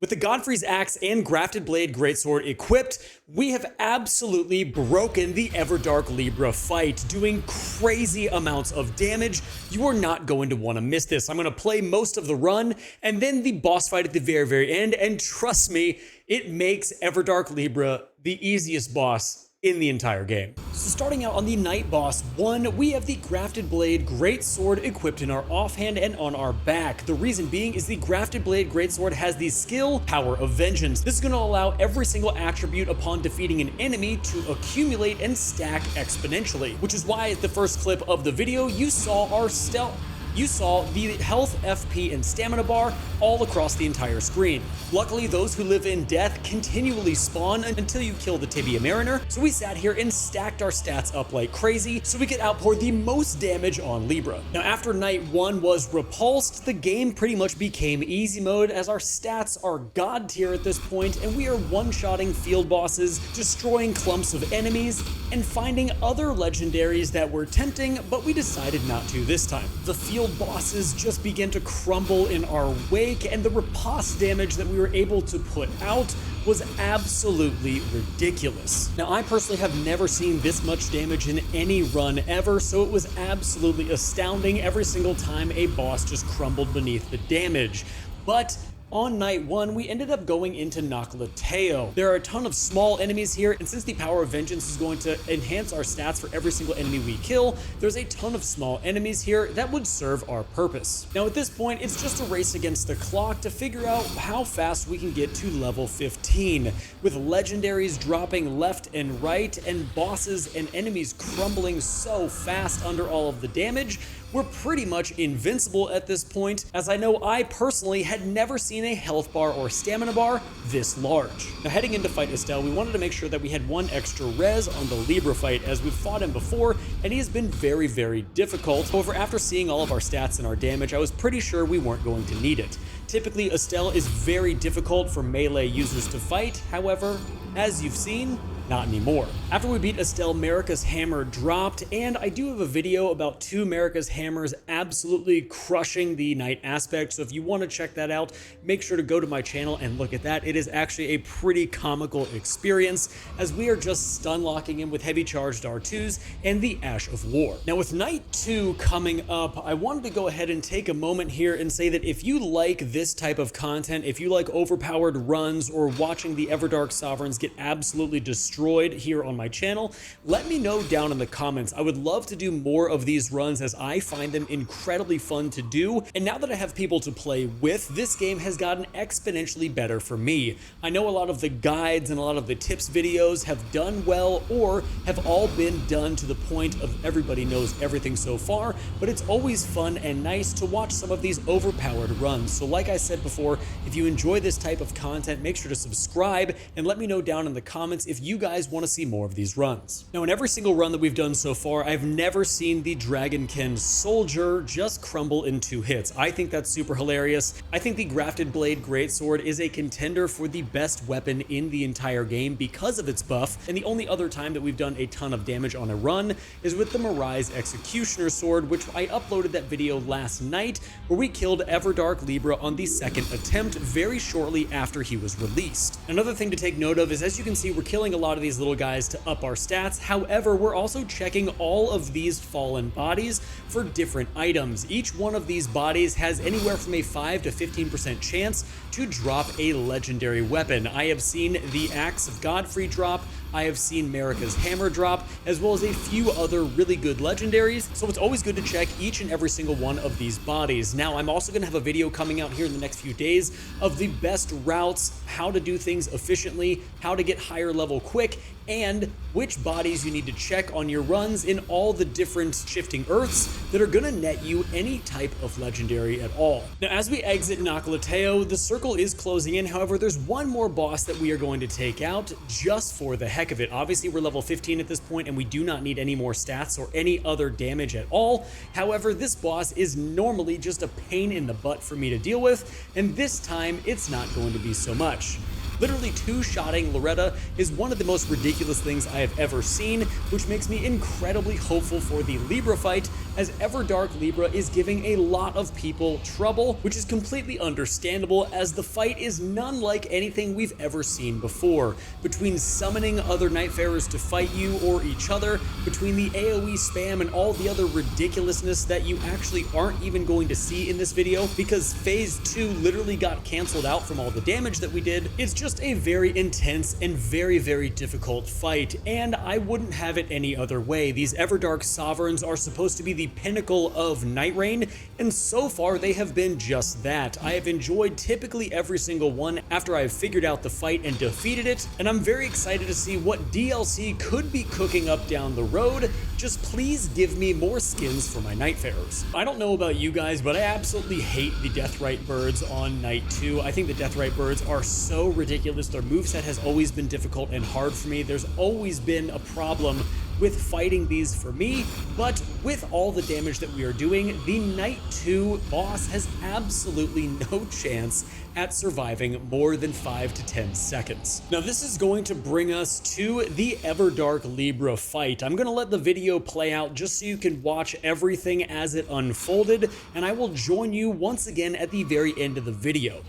With the Godfrey's Axe and Grafted Blade Greatsword equipped, we have absolutely broken the Everdark Libra fight, doing crazy amounts of damage. You are not going to want to miss this. I'm going to play most of the run and then the boss fight at the very end, and trust me, it makes Everdark Libra the easiest boss in the entire game. So starting out on the Night Boss 1, we have the Grafted Blade Greatsword equipped in our offhand and on our back. The reason being is the Grafted Blade Greatsword has the skill Power of Vengeance. This is going to allow every single attribute upon defeating an enemy to accumulate and stack exponentially, which is why at the first clip of the video you saw our stealth. You saw the health, FP, and stamina bar all across the entire screen. Luckily, those who live in death continually spawn until you kill the Tibia Mariner, so we sat here and stacked our stats up like crazy so we could outpour the most damage on Libra. Now, after Night 1 was repulsed, the game pretty much became easy mode as our stats are god tier at this point, and we are one-shotting field bosses, destroying clumps of enemies, and finding other legendaries that were tempting, but we decided not to this time. The field bosses just began to crumble in our wake, and the riposte damage that we were able to put out was absolutely ridiculous. Now, I personally have never seen this much damage in any run ever, so it was absolutely astounding every single time a boss just crumbled beneath the damage. But on Night 1, we ended up going into Noclateo. There are a ton of small enemies here, and since the Power of Vengeance is going to enhance our stats for every single enemy we kill, there's a ton of small enemies here that would serve our purpose. Now at this point, it's just a race against the clock to figure out how fast we can get to level 15. With legendaries dropping left and right, and bosses and enemies crumbling so fast under all of the damage, we're pretty much invincible at this point, as I know I personally had never seen a health bar or stamina bar this large. Now heading into fight Estelle, we wanted to make sure that we had one extra res on the Libra fight, as we've fought him before, and he has been very difficult. However, after seeing all of our stats and our damage, I was pretty sure we weren't going to need it. Typically, Estelle is very difficult for melee users to fight, however, as you've seen, not anymore. After we beat Estelle, Marika's hammer dropped, and I do have a video about 2 Marika's hammers absolutely crushing the Knight aspect, so if you want to check that out, make sure to go to my channel and look at that. It is actually a pretty comical experience, as we are just stun locking him with heavy charged R2s and the Ash of War. Now with Night 2 coming up, I wanted to go ahead and take a moment here and say that if you like this type of content, if you like overpowered runs or watching the Everdark Sovereigns get absolutely destroyed here on my channel, let me know down in the comments. I would love to do more of these runs, as I find them incredibly fun to do, and now that I have people to play with, this game has gotten exponentially better for me. I know a lot of the guides and a lot of the tips videos have done well, or have all been done to the point of everybody knows everything so far, but it's always fun and nice to watch some of these overpowered runs. So like I said before, if you enjoy this type of content, make sure to subscribe and let me know down in the comments if you guys want to see more of these runs. Now in every single run that we've done so far, I've never seen the Dragonkin soldier just crumble in 2 hits. I think that's super hilarious. I think the Grafted Blade Greatsword is a contender for the best weapon in the entire game because of its buff, and the only other time that we've done a ton of damage on a run is with the Mirai's Executioner Sword, which I uploaded that video last night where we killed Everdark Libra on the 2nd attempt very shortly after he was released. Another thing to take note of is, as you can see, we're killing a lot of these little guys to up our stats. However, we're also checking all of these fallen bodies for different items. Each one of these bodies has anywhere from a 5 to 15% chance to drop a legendary weapon. I have seen the Axe of Godfrey drop, I have seen Marika's hammer drop, as well as a few other really good legendaries, so it's always good to check each and every single one of these bodies. Now, I'm also going to have a video coming out here in the next few days of the best routes, how to do things efficiently, how to get higher level quick, and which bodies you need to check on your runs in all the different shifting earths that are going to net you any type of legendary at all. Now, as we exit Noclateo, the circle is closing in. However, there's one more boss that we are going to take out just for the heck of it. Obviously, we're level 15 at this point, and we do not need any more stats or any other damage at all. However, this boss is normally just a pain in the butt for me to deal with, and this time it's not going to be so much. Literally two-shotting Loretta is one of the most ridiculous things I have ever seen, which makes me incredibly hopeful for the Libra fight, as Everdark Libra is giving a lot of people trouble, which is completely understandable as the fight is none like anything we've ever seen before. Between summoning other Nightfarers to fight you or each other, between the AoE spam and all the other ridiculousness that you actually aren't even going to see in this video because phase 2 literally got canceled out from all the damage that we did, it's just a very intense and very, very difficult fight, and I wouldn't have it any other way. These Everdark Sovereigns are supposed to be the pinnacle of nightreign, and so far they have been just that. I have enjoyed typically every single one after I've figured out the fight and defeated it, and I'm very excited to see what DLC could be cooking up down the road. Just please give me more skins for my Nightfarers. I don't know about you guys, but I absolutely hate the Deathrite birds on Night 2. I think the Deathrite birds are so ridiculous. Their moveset has always been difficult and hard for me. There's always been a problem with fighting these for me, but with all the damage that we are doing, the Night 2 boss has absolutely no chance at surviving more than 5 to 10 seconds. Now this is going to bring us to the Everdark Libra fight. I'm gonna let the video play out just so you can watch everything as it unfolded, and I will join you once again at the very end of the video.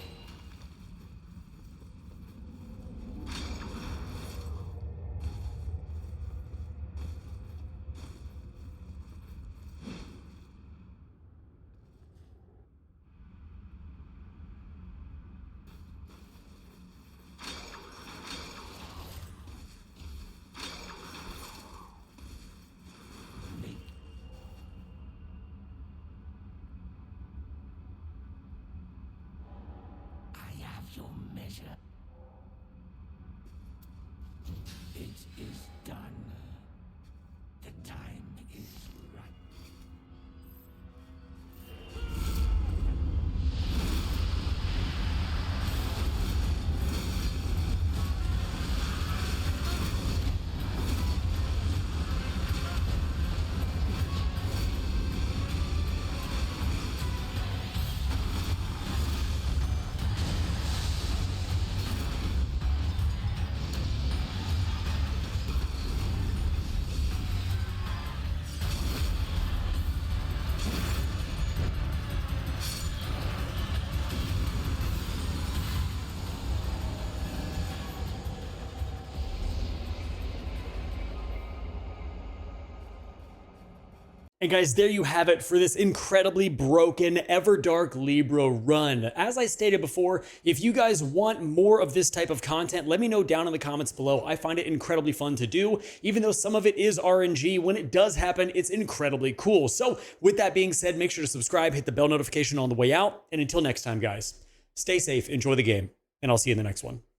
Your measure. It is done. The time is right. And guys, there you have it for this incredibly broken Everdark Libra run. As I stated before, if you guys want more of this type of content, let me know down in the comments below. I find it incredibly fun to do. Even though some of it is RNG, when it does happen, it's incredibly cool. So with that being said, make sure to subscribe, hit the bell notification on the way out. And until next time, guys, stay safe, enjoy the game, and I'll see you in the next one.